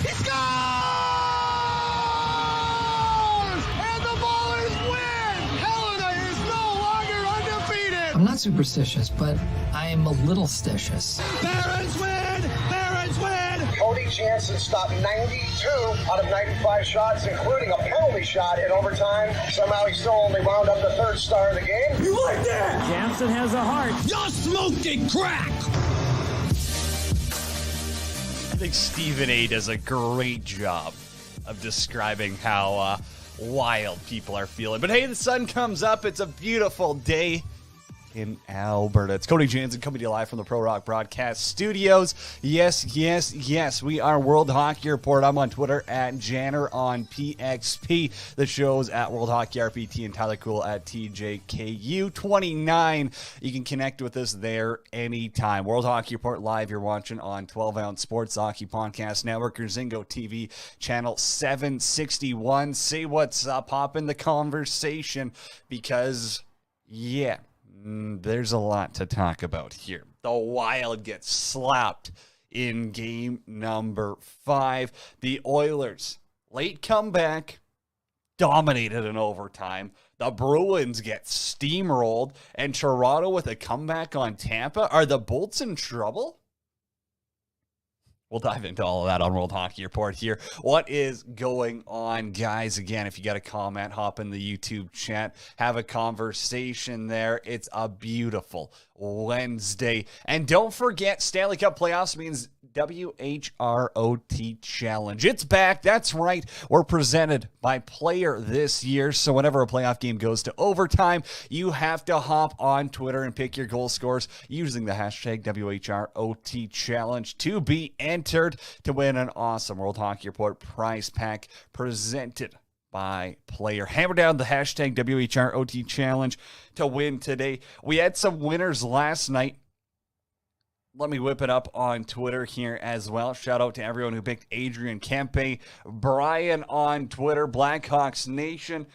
He scores! And the Ballers win! Helena is no longer undefeated! I'm not superstitious, but I am a little stitious. Barons win! Barons win! Cody Janzen stopped 92 out of 95 shots, including a penalty shot in overtime. Somehow he still only wound up the third star of the game. You like that? Janzen has a heart. You're smoking crack! I think Stephen A. does a great job of describing how wild people are feeling. But hey, the sun comes up. It's a beautiful day in Alberta. It's Cody Janzen coming to you live from the Pro Rock Broadcast Studios. Yes. We are World Hockey Report. I'm on Twitter at Janner on PXP. The show's at World Hockey RPT and Tyler Cool at TJKU29. You can connect with us there anytime. World Hockey Report live. You're watching on 12 Ounce Sports Hockey Podcast Network or Zingo TV channel 761. Say what's up. Hop in the conversation because, yeah, there's a lot to talk about here. The Wild gets slapped in game number 5. The Oilers, late comeback, dominated in overtime. The Bruins get steamrolled, and Toronto with a comeback on Tampa. Are the Bolts in trouble? We'll dive into all of that on World Hockey Report here. What is going on, guys? Again, if you got a comment, hop in the YouTube chat. Have a conversation there. It's a beautiful Wednesday. And don't forget, Stanley Cup playoffs means WHROT Challenge. It's back. That's right. We're presented by Player this year. So whenever a playoff game goes to overtime, you have to hop on Twitter and pick your goal scores using the hashtag WHROT Challenge to be entered to win an awesome World Hockey Report prize pack presented by Player. Hammer down the hashtag WHROT Challenge to win today. We had some winners last night. Let me whip it up on Twitter here as well. Shout out to everyone who picked Adrian Kempe, Brian on Twitter, Blackhawks Nation,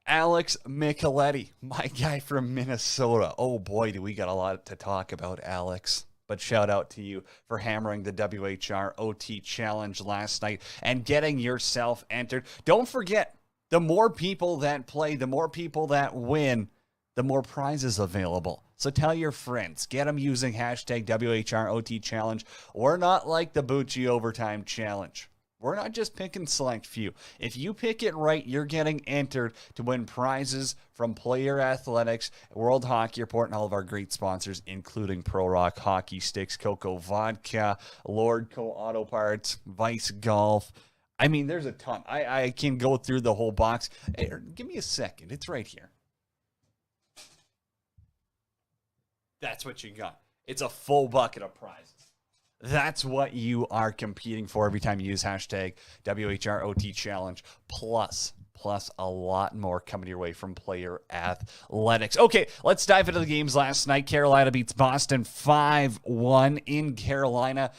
Alex Micheletti, my guy from Minnesota. Oh boy, do we got a lot to talk about, Alex. But shout out to you for hammering the WHROT Challenge last night and getting yourself entered. Don't forget, the more people that play, the more people that win, the more prizes available. So tell your friends. Get them using hashtag WHROT Challenge. We're not like the Bucci Overtime Challenge. We're not just picking select few. If you pick it right, you're getting entered to win prizes from Player Athletics, World Hockey Report, and all of our great sponsors, including Pro Rock Hockey Sticks, Coco Vodka, Lordco Auto Parts, Vice Golf. I mean, there's a ton. I can go through the whole box. Hey, give me a second. It's right here. That's what you got. It's a full bucket of prizes. That's what you are competing for every time you use hashtag WHROT Challenge. Plus a lot more coming your way from Player Athletics. Okay, let's dive into the games last night. Carolina beats Boston 5-1 in Carolina.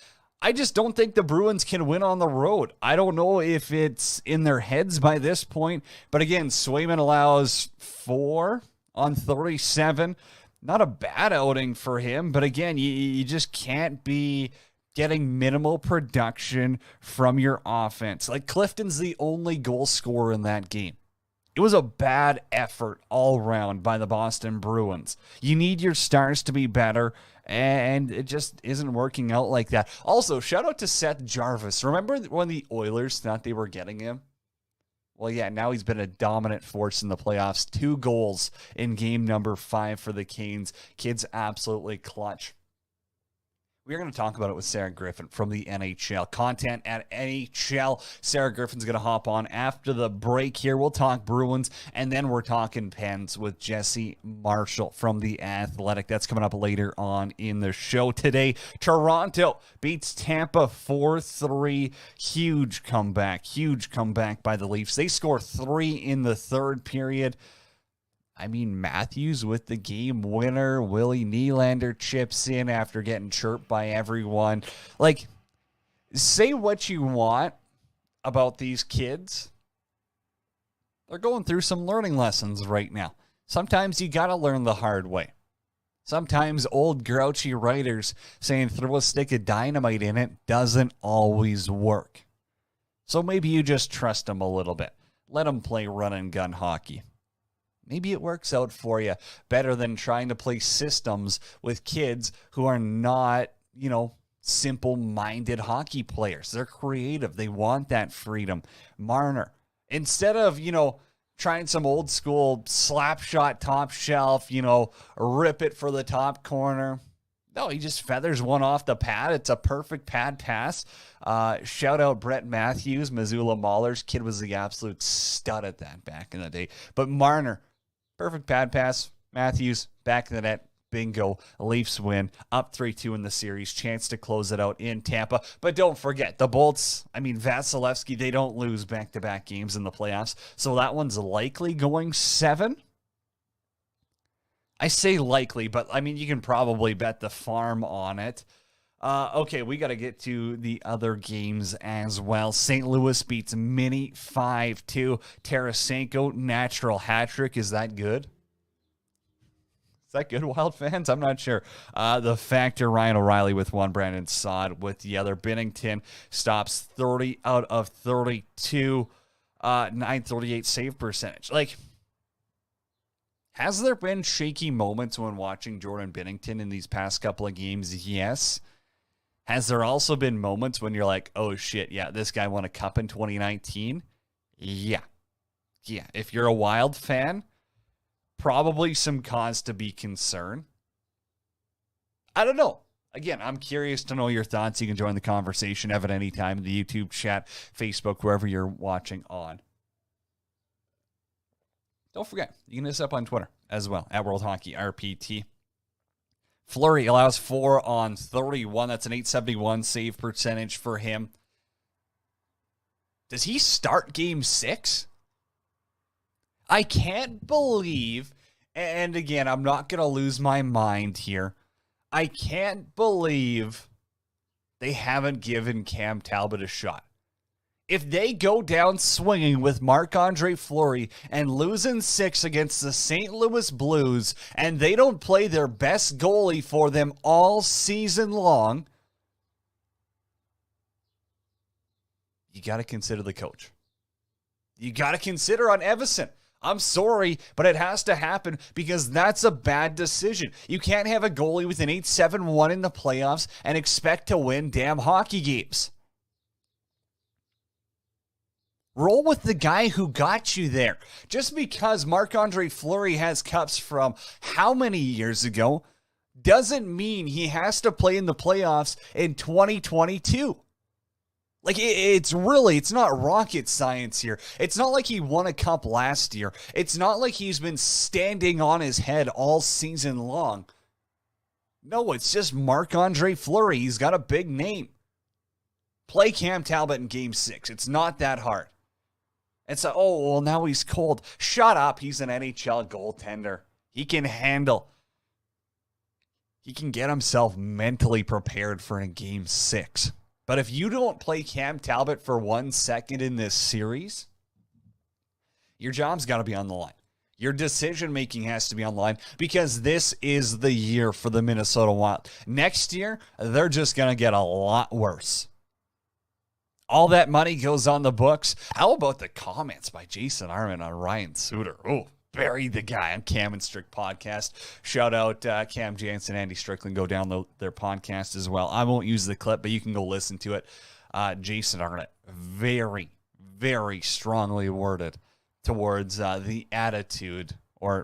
I just don't think the Bruins can win on the road. I don't know if it's in their heads by this point. But again, Swayman allows 4 on 37. Not a bad outing for him, but again, you just can't be getting minimal production from your offense. Like, Clifton's the only goal scorer in that game. It was a bad effort all around by the Boston Bruins. You need your stars to be better, and it just isn't working out like that. Also, shout out to Seth Jarvis. Remember when the Oilers thought they were getting him? Well, yeah, now he's been a dominant force in the playoffs. 2 goals in game number 5 for the Canes. Kid's absolutely clutch. We're going to talk about it with Sarah Griffin from the NHL. Content at NHL. Sarah Griffin's going to hop on after the break here. We'll talk Bruins, and then we're talking Pens with Jesse Marshall from the Athletic. That's coming up later on in the show today. Toronto beats Tampa 4-3. Huge comeback by the Leafs. They score 3 in the third period. I mean, Matthews with the game winner. Willie Nylander chips in after getting chirped by everyone. Like, say what you want about these kids. They're going through some learning lessons right now. Sometimes you got to learn the hard way. Sometimes old grouchy writers saying throw a stick of dynamite in it doesn't always work. So maybe you just trust them a little bit. Let them play run and gun hockey. Maybe it works out for you better than trying to play systems with kids who are not, simple-minded hockey players. They're creative. They want that freedom. Marner, instead of, trying some old school slap shot top shelf, rip it for the top corner. No, he just feathers one off the pad. It's a perfect pad pass. Shout out Brett Matthews, Missoula Maulers. Kid was the absolute stud at that back in the day. But Marner, perfect pad pass. Matthews, back in the net. Bingo. Leafs win. Up 3-2 in the series. Chance to close it out in Tampa. But don't forget, the Bolts, Vasilevsky, they don't lose back-to-back games in the playoffs. So that one's likely going 7. I say likely, but you can probably bet the farm on it. Okay, we got to get to the other games as well. St. Louis beats Mini 5-2. Tarasenko, natural hat trick. Is that good? Is that good, Wild fans? I'm not sure. The factor, Ryan O'Reilly with one, Brandon Saad with the other. Binnington stops 30 out of 32, 938 save percentage. Has there been shaky moments when watching Jordan Binnington in these past couple of games? Yes. Has there also been moments when you're like, oh shit, yeah, this guy won a cup in 2019? Yeah. Yeah. If you're a Wild fan, probably some cause to be concerned. I don't know. Again, I'm curious to know your thoughts. You can join the conversation at any time in the YouTube chat, Facebook, wherever you're watching on. Don't forget, you can hit us up on Twitter as well, at World Hockey RPT. Fleury allows 4 on 31. That's an 871 save percentage for him. Does he start game 6? I can't believe, and again, I'm not going to lose my mind here. I can't believe they haven't given Cam Talbot a shot. If they go down swinging with Marc-Andre Fleury and lose in 6 against the St. Louis Blues, and they don't play their best goalie for them all season long, you got to consider the coach. You got to consider on Evason. I'm sorry, but it has to happen because that's a bad decision. You can't have a goalie with an 8.71 in the playoffs and expect to win damn hockey games. Roll with the guy who got you there. Just because Marc-Andre Fleury has cups from how many years ago doesn't mean he has to play in the playoffs in 2022. It's not rocket science here. It's not like he won a cup last year. It's not like he's been standing on his head all season long. No, it's just Marc-Andre Fleury. He's got a big name. Play Cam Talbot in game 6. It's not that hard. And so, now he's cold. Shut up. He's an NHL goaltender. He can handle. He can get himself mentally prepared for a game 6. But if you don't play Cam Talbot for 1 second in this series, your job's got to be on the line. Your decision-making has to be on the line because this is the year for the Minnesota Wild. Next year, they're just going to get a lot worse. All that money goes on the books. How about the comments by Jason Arman on Ryan Suter? Oh, buried the guy on Cam and Strick podcast. Shout out Cam Janzen, Andy Strickland. Go download their podcast as well. I won't use the clip, but you can go listen to it. Jason Arnott, very, very strongly worded towards the attitude, a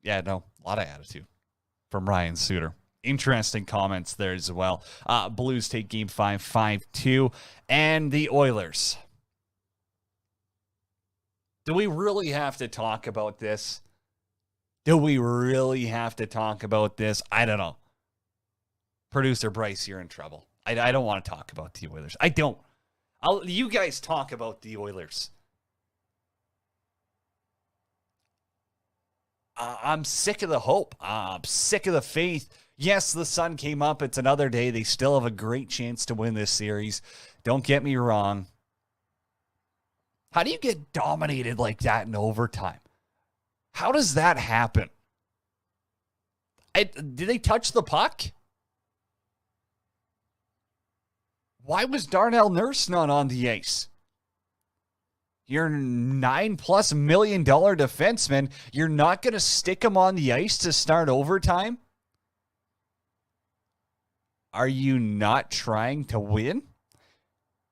lot of attitude from Ryan Suter. Interesting comments there as well. Blues take game 5, 5-2. And the Oilers. Do we really have to talk about this? I don't know. Producer Bryce, you're in trouble. I don't want to talk about the Oilers. I don't. You guys talk about the Oilers. I'm sick of the hope. I'm sick of the faith. Yes, the sun came up. It's another day. They still have a great chance to win this series. Don't get me wrong. How do you get dominated like that in overtime? How does that happen? Did they touch the puck? Why was Darnell Nurse not on the ice? You're $9+ million defenseman. You're not going to stick him on the ice to start overtime? Are you not trying to win?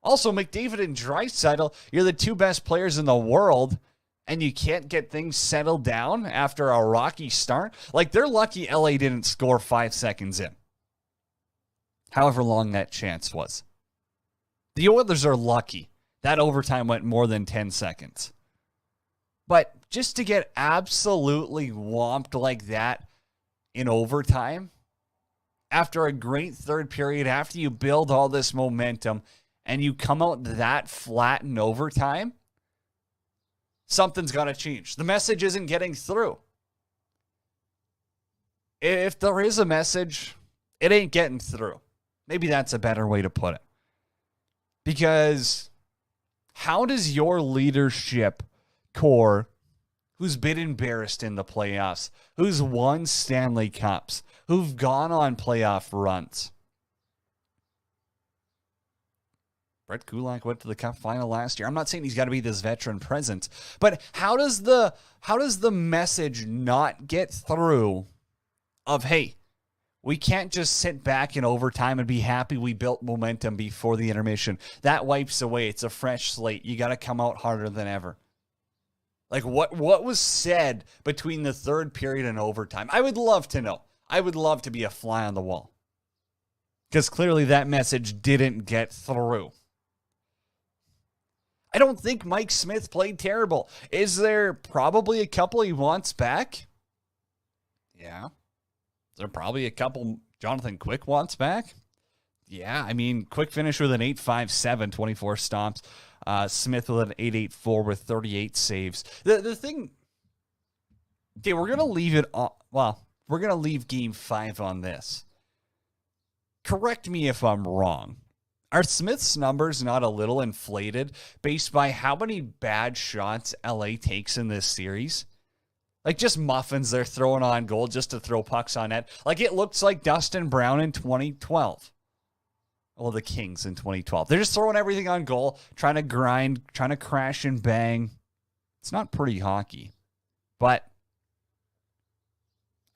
Also, McDavid and Draisaitl, you're the two best players in the world, and you can't get things settled down after a rocky start? Like, they're lucky LA didn't score 5 seconds in. However long that chance was. The Oilers are lucky. That overtime went more than 10 seconds. But just to get absolutely whomped like that in overtime, after a great third period, after you build all this momentum, and you come out that flat in overtime, something's got to change. The message isn't getting through. If there is a message, it ain't getting through. Maybe that's a better way to put it. Because how does your leadership core, who's been embarrassed in the playoffs, who's won Stanley Cups, who've gone on playoff runs? Brett Kulak went to the Cup final last year. I'm not saying he's got to be this veteran presence, but how does the message not get through of, hey, we can't just sit back in overtime and be happy we built momentum before the intermission. That wipes away. It's a fresh slate. You got to come out harder than ever. Like, what was said between the third period and overtime? I would love to know. I would love to be a fly on the wall. Because clearly that message didn't get through. I don't think Mike Smith played terrible. Is there probably a couple he wants back? Yeah. Is there probably a couple Jonathan Quick wants back? Yeah, I mean, Quick finished with an 8.57, 24 stomps. Smith with an 8.84 with 38 saves. The thing, okay, we're going to leave it on, well, we're going to leave Game 5 on this. Correct me if I'm wrong. Are Smith's numbers not a little inflated based by how many bad shots LA takes in this series? Like, just muffins they're throwing on goal just to throw pucks on net. Like, it looks like Dustin Brown in 2012. Well, the Kings in 2012. They're just throwing everything on goal, trying to grind, trying to crash and bang. It's not pretty hockey. But,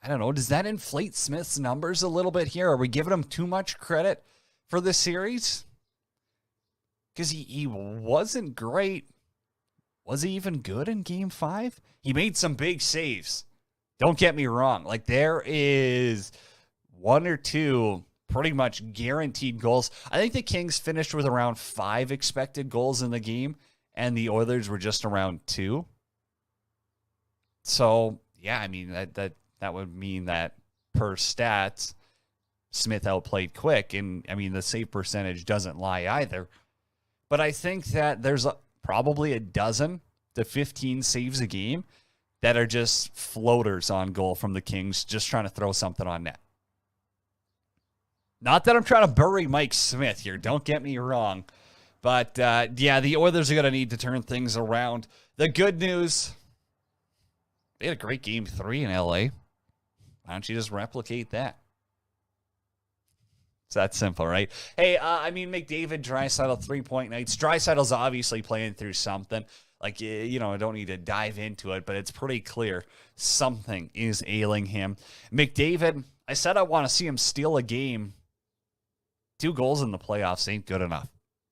I don't know, does that inflate Smith's numbers a little bit here? Are we giving him too much credit for this series? Because he wasn't great. Was he even good in Game 5? He made some big saves. Don't get me wrong. Like, there is one or two pretty much guaranteed goals. I think the Kings finished with around 5 expected goals in the game, and the Oilers were just around 2. So, yeah, I mean, that would mean that per stats, Smith outplayed Quick, and, I mean, the save percentage doesn't lie either. But I think that there's probably a dozen to 15 saves a game that are just floaters on goal from the Kings, just trying to throw something on net. Not that I'm trying to bury Mike Smith here, don't get me wrong. But, yeah, the Oilers are going to need to turn things around. The good news, they had a great Game 3 in LA. Why don't you just replicate that? It's that simple, right? Hey, I mean, McDavid, Draisaitl, 3-point nights. Draisaitl's obviously playing through something. Like, you know, I don't need to dive into it, but it's pretty clear something is ailing him. McDavid, I said I want to see him steal a game. 2 goals in the playoffs ain't good enough.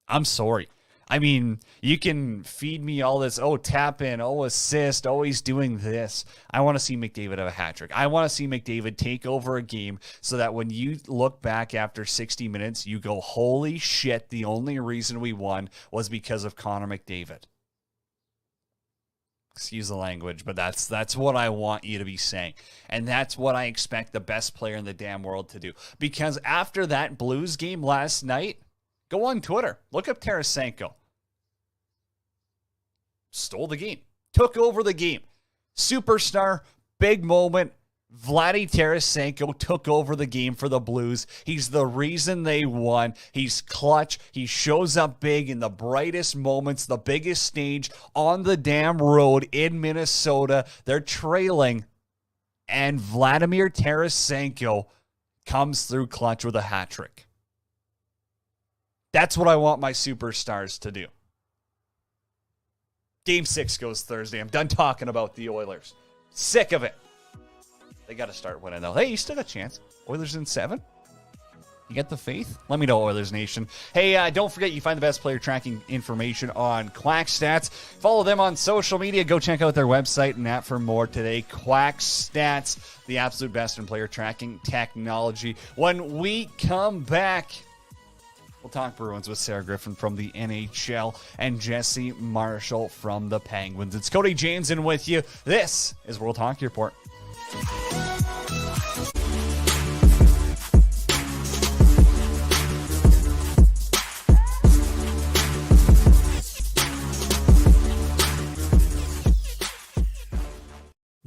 I'm sorry. I mean, you can feed me all this, oh, tap in, oh, assist, oh, he's doing this. I want to see McDavid have a hat trick. I want to see McDavid take over a game so that when you look back after 60 minutes, you go, holy shit, the only reason we won was because of Connor McDavid. Excuse the language, but that's what I want you to be saying. And that's what I expect the best player in the damn world to do. Because after that Blues game last night, go on Twitter. Look up Tarasenko. Stole the game. Took over the game. Superstar. Big moment. Vladdy Tarasenko took over the game for the Blues. He's the reason they won. He's clutch. He shows up big in the brightest moments, the biggest stage on the damn road in Minnesota. They're trailing. And Vladimir Tarasenko comes through clutch with a hat trick. That's what I want my superstars to do. Game 6 goes Thursday. I'm done talking about the Oilers. Sick of it. They got to start winning, though. Hey, you still got a chance. Oilers in 7. You got the faith? Let me know, Oilers Nation. Hey, don't forget you find the best player tracking information on Quack Stats. Follow them on social media. Go check out their website and app for more today. Quack Stats, the absolute best in player tracking technology. When we come back, we'll talk Bruins with Sarah Griffin from the NHL and Jesse Marshall from the Penguins. It's Cody Janzen with you. This is World Hockey Report.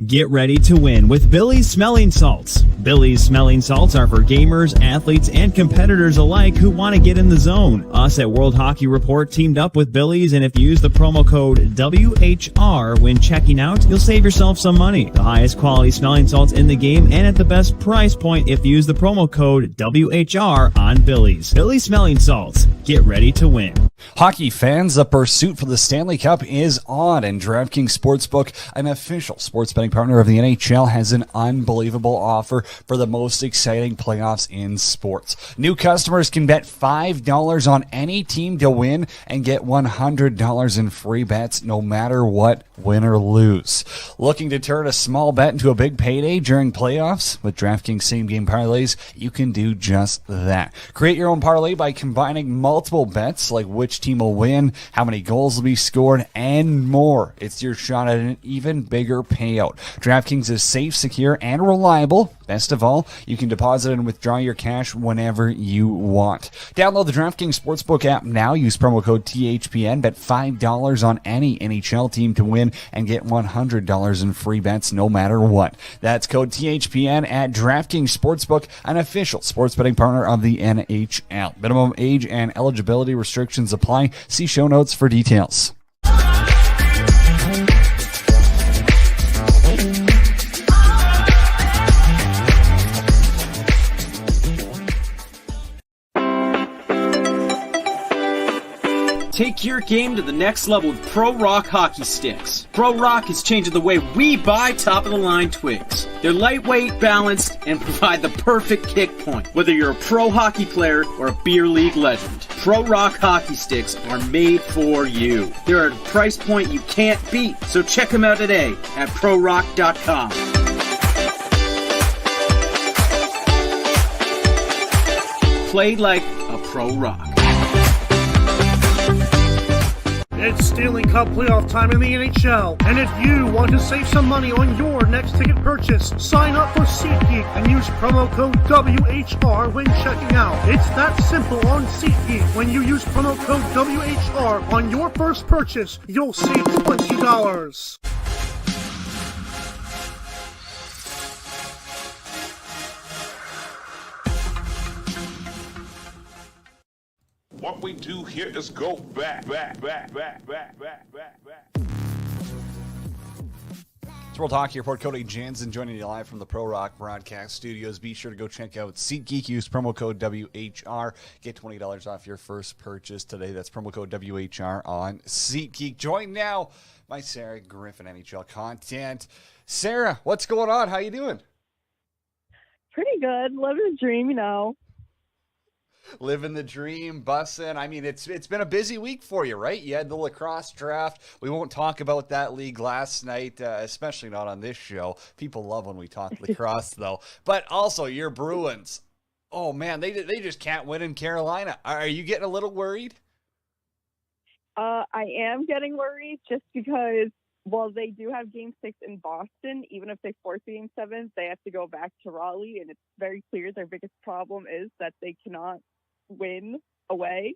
Get ready to win with Billy's Smelling Salts. Billy's Smelling Salts are for gamers, athletes, and competitors alike who want to get in the zone. Us at World Hockey Report teamed up with Billy's, and if you use the promo code WHR when checking out, you'll save yourself some money. The highest quality smelling salts in the game and at the best price point if you use the promo code WHR on Billy's. Billy's Smelling Salts. Get ready to win. Hockey fans, the pursuit for the Stanley Cup is on, and DraftKings Sportsbook, an official sports betting partner of the NHL, has an unbelievable offer for the most exciting playoffs in sports. New customers can bet $5 on any team to win and get $100 in free bets no matter what, win or lose. Looking to turn a small bet into a big payday during playoffs? With DraftKings same-game parlays, you can do just that. Create your own parlay by combining multiple bets like which team will win, how many goals will be scored, and more. It's your shot at an even bigger payout. DraftKings is safe, secure, and reliable. Best of all, you can deposit and withdraw your cash whenever you want. Download the DraftKings Sportsbook app now. Use promo code THPN. Bet $5 on any NHL team to win and get $100 in free bets no matter what. That's code THPN at DraftKings Sportsbook, an official sports betting partner of the NHL. Minimum age and eligibility restrictions apply. See show notes for details. Take your game to the next level with Pro Rock hockey sticks. Pro Rock is changing the way we buy top-of-the-line twigs. They're lightweight, balanced, and provide the perfect kick point, whether you're a pro hockey player or a beer league legend. Pro Rock hockey sticks are made for you. They're at a price point you can't beat, so check them out today at prorock.com. Play like a Pro Rock. It's Stanley Cup playoff time in the NHL, and if you want to save some money on your next ticket purchase, sign up for SeatGeek and use promo code WHR when checking out. It's that simple on SeatGeek. When you use promo code WHR on your first purchase, you'll save $20. What we do here is go back. It's World Hockey Report. Cody Janzen joining you live from the Pro Rock Broadcast Studios. Be sure to go check out SeatGeek. Use promo code WHR. Get $20 off your first purchase today. That's promo code WHR on SeatGeek. Join now by Sarah Griffin, NHL content. Sarah, what's going on? How you doing? Pretty good. Living the dream, you know. Living the dream, bussing. I mean, it's been a busy week for you, right? You had the lacrosse draft. We won't talk about that league last night, especially not on this show. People love when we talk lacrosse, though. But also, your Bruins. Oh, man, they just can't win in Carolina. Are you getting a little worried? I am getting worried just because, well, they do have Game 6 in Boston. Even if they force Game 7, they have to go back to Raleigh, and it's very clear their biggest problem is that they cannot win away.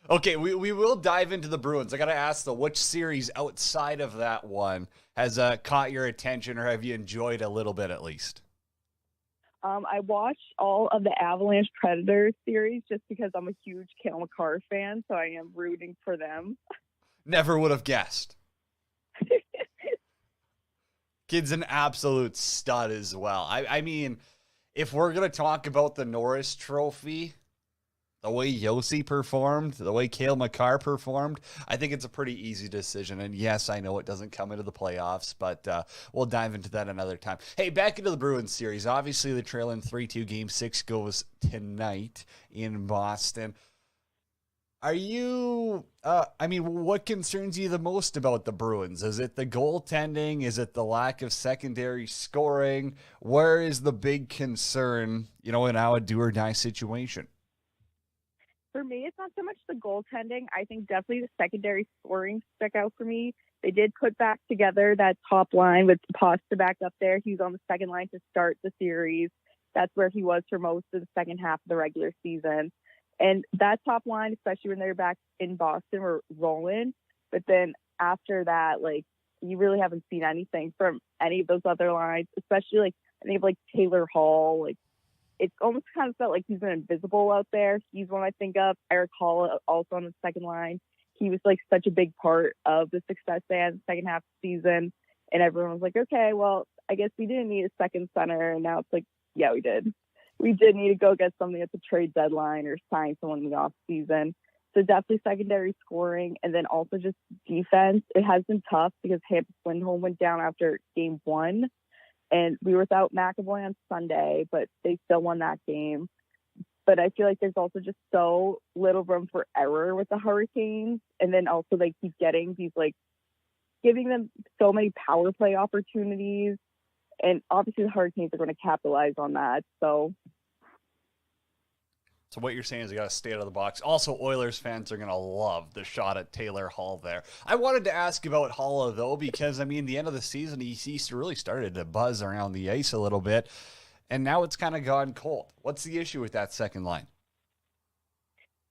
Okay, we will dive into the Bruins. I got to ask, though, which series outside of that one has caught your attention, or have you enjoyed a little bit at least? I watched all of the Avalanche Predators series just because I'm a huge Cale Makar fan, so I am rooting for them. Never would have guessed. Kid's an absolute stud as well. I mean, if we're going to talk about the Norris Trophy, the way Yossi performed, the way Cale Makar performed, I think it's a pretty easy decision. And yes, I know it doesn't come into the playoffs, but we'll dive into that another time. Hey, back into the Bruins series. Obviously, the trail in 3-2. Game 6 goes tonight in Boston. Are you, what concerns you the most about the Bruins? Is it the goaltending? Is it the lack of secondary scoring? Where is the big concern, in now a do-or-die situation? For me, it's not so much the goaltending. I think definitely the secondary scoring stuck out for me. They did put back together that top line with Pasta back up there. He was on the second line to start the series. That's where he was for most of the second half of the regular season. And that top line, especially when they were back in Boston, were rolling. But then after that, you really haven't seen anything from any of those other lines, especially any of Taylor Hall. It's almost kind of felt like he's been invisible out there. He's one I think of. Eric Hall also on the second line. He was such a big part of the success they had in the second half of the season. And everyone was like, okay, well, I guess we didn't need a second center. And now it's yeah, we did. We did need to go get something at the trade deadline or sign someone in the off season. So definitely secondary scoring. And then also just defense. It has been tough because Hampus Lindholm went down after game 1. And we were without McAvoy on Sunday, but they still won that game. But I feel like there's also just so little room for error with the Hurricanes. And then also they keep getting these, giving them so many power play opportunities. And obviously the Hurricanes are going to capitalize on that. So what you're saying is you got to stay out of the box. Also, Oilers fans are going to love the shot at Taylor Hall there. I wanted to ask about Hall, though, because, the end of the season, he really started to buzz around the ice a little bit, and now it's kind of gone cold. What's the issue with that second line?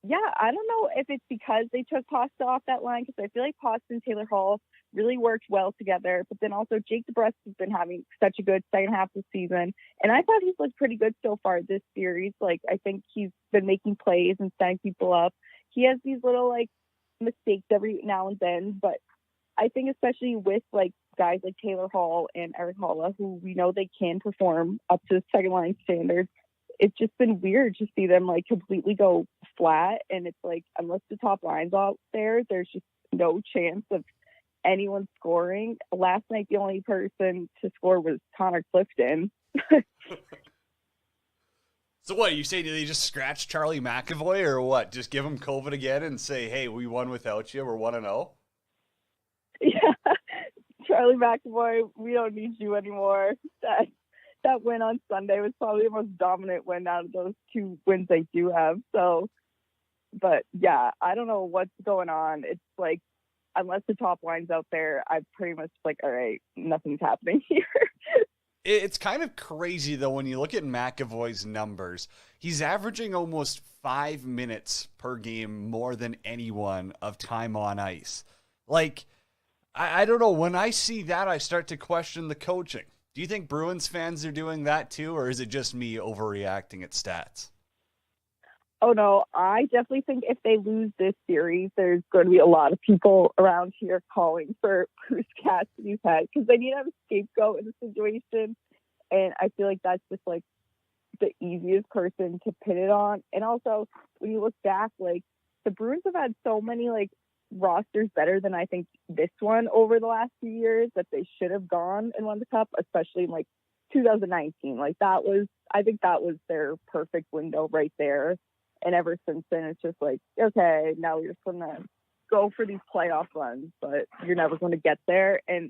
Yeah, I don't know if it's because they took Pasta off that line, because I feel like Pasta and Taylor Hall really worked well together. But then also Jake DeBrusk has been having such a good second half of the season. And I thought he's looked pretty good so far this series. I think he's been making plays and setting people up. He has these little mistakes every now and then. But I think especially with guys like Taylor Hall and Eric Halla, who we know they can perform up to second line standards, it's just been weird to see them completely go flat. And it's unless the top line's out there, there's just no chance of anyone scoring. Last night, the only person to score was Connor Clifton. So what, you say, do they just scratch Charlie McAvoy or what? Just give him COVID again and say, hey, we won without you. We're 1-0? Yeah. Charlie McAvoy, we don't need you anymore. That win on Sunday was probably the most dominant win out of those 2 wins they do have. So, but yeah, I don't know what's going on. It's unless the top line's out there, I'm pretty much all right, nothing's happening here. It's kind of crazy, though, when you look at McAvoy's numbers. He's averaging almost 5 minutes per game more than anyone of time on ice. I don't know. When I see that, I start to question the coaching. Do you think Bruins fans are doing that too, or is it just me overreacting at stats? Oh, no, I definitely think if they lose this series, there's going to be a lot of people around here calling for Bruce Cassidy's head because they need to have a scapegoat in the situation. And I feel like that's just the easiest person to pin it on. And also, when you look back, the Bruins have had so many rosters better than I think this one over the last few years that they should have gone and won the cup, especially in 2019. I think that was their perfect window right there. And ever since then, it's just okay, now we're just going to go for these playoff runs, but you're never going to get there. And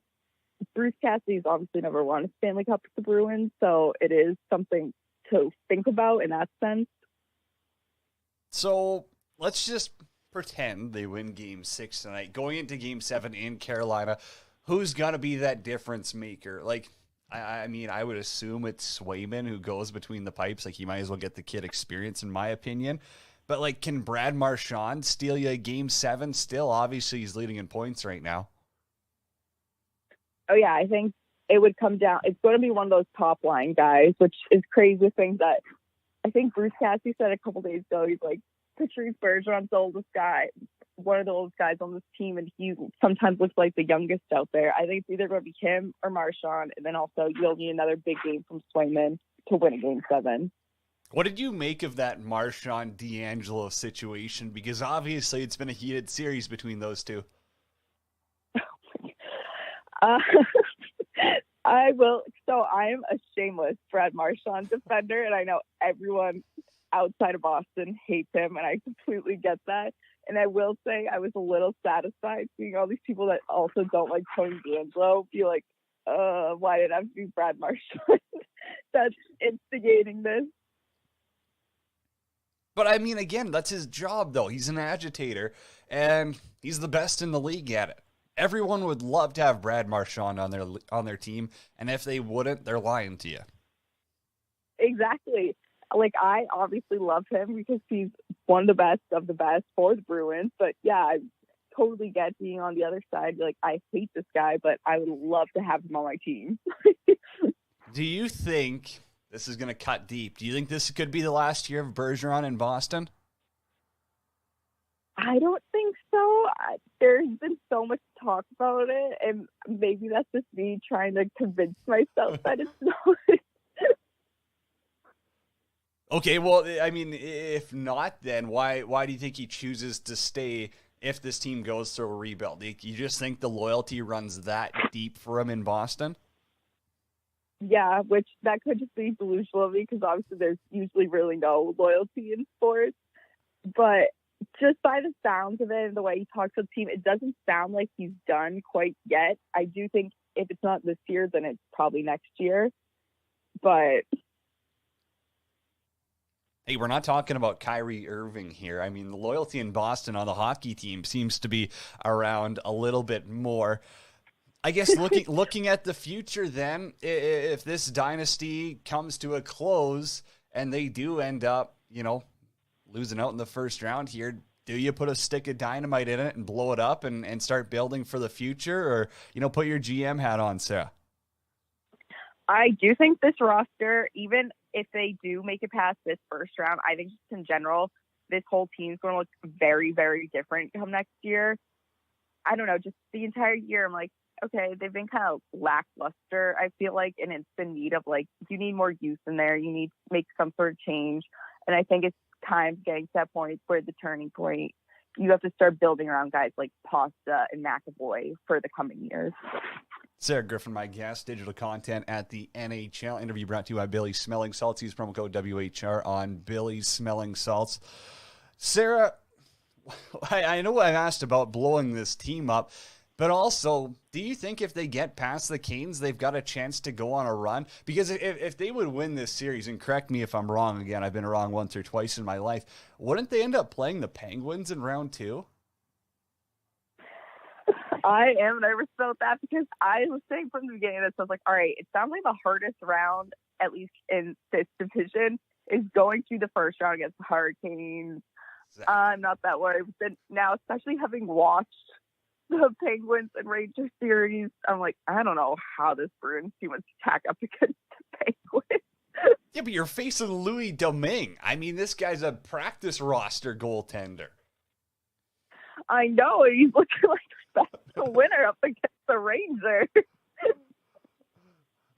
Bruce Cassidy's obviously never won a Stanley Cup with the Bruins, so it is something to think about in that sense. So let's just pretend they win Game 6 tonight. Going into Game 7 in Carolina, who's going to be that difference maker? I would assume it's Swayman who goes between the pipes. He might as well get the kid experience, in my opinion. But, can Brad Marchand steal you a Game 7 still? Obviously, he's leading in points right now. Oh, yeah, I think it would come down. It's going to be one of those top-line guys, which is crazy things that I think Bruce Cassidy said a couple days ago. He's Patrice Bergeron's the oldest guy, one of the oldest guys on this team, and he sometimes looks like the youngest out there. I think it's either going to be him or Marchand, and then also you'll need another big game from Swayman to win a Game 7. What did you make of that Marchand D'Angelo situation? Because obviously it's been a heated series between those two. I will. So I'm a shameless Brad Marchand defender, and I know everyone outside of Boston hates him, and I completely get that. And I will say I was a little satisfied seeing all these people that also don't like Cody Janzen be like, why did I have to be Brad Marchand? That's instigating this. But I mean, again, that's his job, though. He's an agitator, and he's the best in the league at it. Everyone would love to have Brad Marchand on their team, and if they wouldn't, they're lying to you. Exactly. Like, I obviously love him because he's one of the best for the Bruins. But yeah, I totally get being on the other side. Like, I hate this guy, but I would love to have him on my team. Do you think, this is going to cut deep, do you think this could be the last year of Bergeron in Boston? I don't think so. There's been so much talk about it, and maybe that's just me trying to convince myself that it's not. Okay, well, I mean, if not, then why do you think he chooses to stay if this team goes through a rebuild? You just think the loyalty runs that deep for him in Boston? Yeah, which that could just be delusional of me because obviously there's usually really no loyalty in sports. But just by the sounds of it and the way he talks to the team, it doesn't sound like he's done quite yet. I do think if it's not this year, then it's probably next year. But hey, we're not talking about Kyrie Irving here. I mean, the loyalty in Boston on the hockey team seems to be around a little bit more. I guess looking at the future then, if this dynasty comes to a close and they do end up, losing out in the first round here, do you put a stick of dynamite in it and blow it up and start building for the future, or, put your GM hat on, Sarah? I do think this roster, even if they do make it past this first round, I think just in general, this whole team's going to look very, very different come next year. I don't know, just the entire year, I'm like, okay, they've been kind of lackluster, I feel like, and it's in need of, like, you need more youth in there. You need to make some sort of change. And I think it's time getting to that point where the turning point, you have to start building around guys like Pasta and McAvoy for the coming years. Sarah Griffin, my guest, digital content at the NHL. Interview brought to you by Billy's Smelling Salts. Use promo code WHR on Billy's Smelling Salts. Sarah, I know I've asked about blowing this team up, but also, do you think if they get past the Canes, they've got a chance to go on a run? Because if they would win this series, and correct me if I'm wrong, again, I've been wrong once or twice in my life, wouldn't they end up playing the Penguins in round 2? I am nervous about that because I was saying from the beginning of this, I was like, all right, it sounds like the hardest round, at least in this division, is going through the first round against the Hurricanes. Exactly. I'm not that worried. But then now, especially having watched the Penguins and Rangers series, I'm like, I don't know how this Bruins team would stack up against the Penguins. Yeah, but you're facing Louis Domingue. I mean, this guy's a practice roster goaltender. I know. He's looking like the winner up against the Rangers.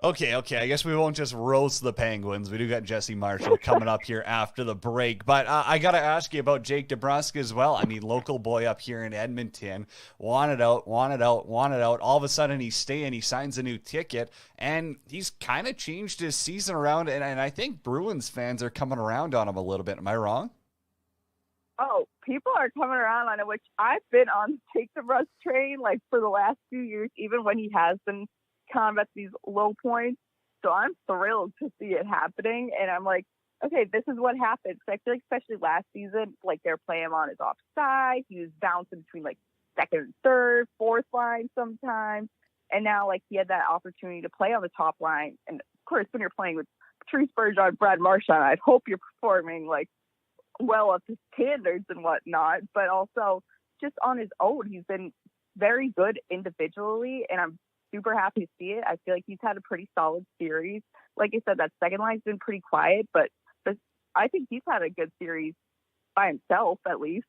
Okay. I guess we won't just roast the Penguins. We do got Jesse Marshall coming up here after the break. But I got to ask you about Jake DeBrusk as well. I mean, local boy up here in Edmonton. Wanted out. All of a sudden, he's staying. He signs a new ticket. And he's kind of changed his season around. And I think Bruins fans are coming around on him a little bit. Am I wrong? Oh, people are coming around on it, which I've been on the Take DeBrusk train like for the last few years, even when he has been kind of at these low points. So I'm thrilled to see it happening. And I'm like, okay, this is what happens. I feel like especially last season, like they're playing him on his offside. He was bouncing between like second and third, fourth line sometimes. And now like he had that opportunity to play on the top line. And of course, when you're playing with Patrice Bergeron, Brad Marchand, I'd hope you're performing like well up to standards and whatnot, but also just on his own, he's been very good individually, and I'm super happy to see it. I feel like he's had a pretty solid series. Like I said, that second line's been pretty quiet, but I think he's had a good series by himself, at least.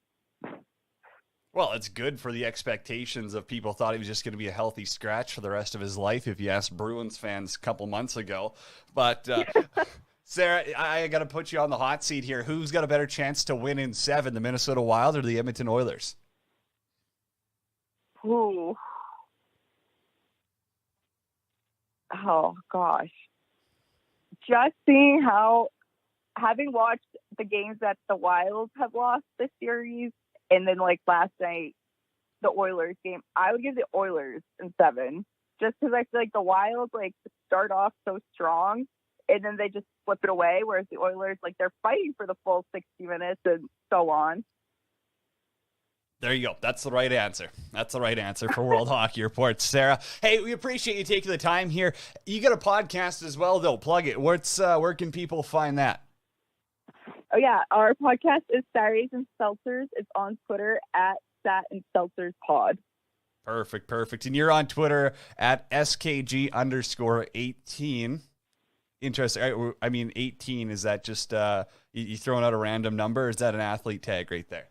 Well, it's good for the expectations of people thought he was just going to be a healthy scratch for the rest of his life, if you asked Bruins fans a couple months ago. But Sarah, I got to put you on the hot seat here. Who's got a better chance to win in 7, the Minnesota Wild or the Edmonton Oilers? Ooh. Oh, gosh. Just seeing having watched the games that the Wilds have lost this series, and then, like, last night, the Oilers game, I would give the Oilers in 7. Just because I feel like the Wilds, like, start off so strong, and then they just flip it away, whereas the Oilers, like, they're fighting for the full 60 minutes and so on. There you go. That's the right answer. That's the right answer for World Hockey Report, Sarah. Hey, we appreciate you taking the time here. You got a podcast as well, though. Plug it. Where can people find that? Oh, yeah. Our podcast is Saturdays and Seltzers. It's on Twitter at Sat and Seltzers Pod. Perfect. And you're on Twitter at SKG_18. Interesting. I mean, 18, is that just you throwing out a random number, or is that an athlete tag right there?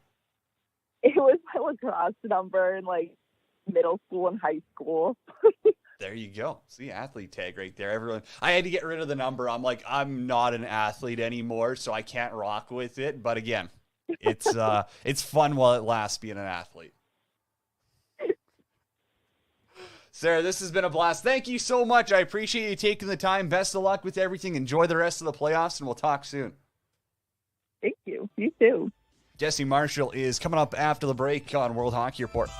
It was my lacrosse number in, like, middle school and high school. There you go. See, athlete tag right there. Everyone, I had to get rid of the number. I'm like, I'm not an athlete anymore, so I can't rock with it. But again, it's fun while it lasts being an athlete. Sarah, this has been a blast. Thank you so much. I appreciate you taking the time. Best of luck with everything. Enjoy the rest of the playoffs, and we'll talk soon. Thank you. You too. Jesse Marshall is coming up after the break on World Hockey Report.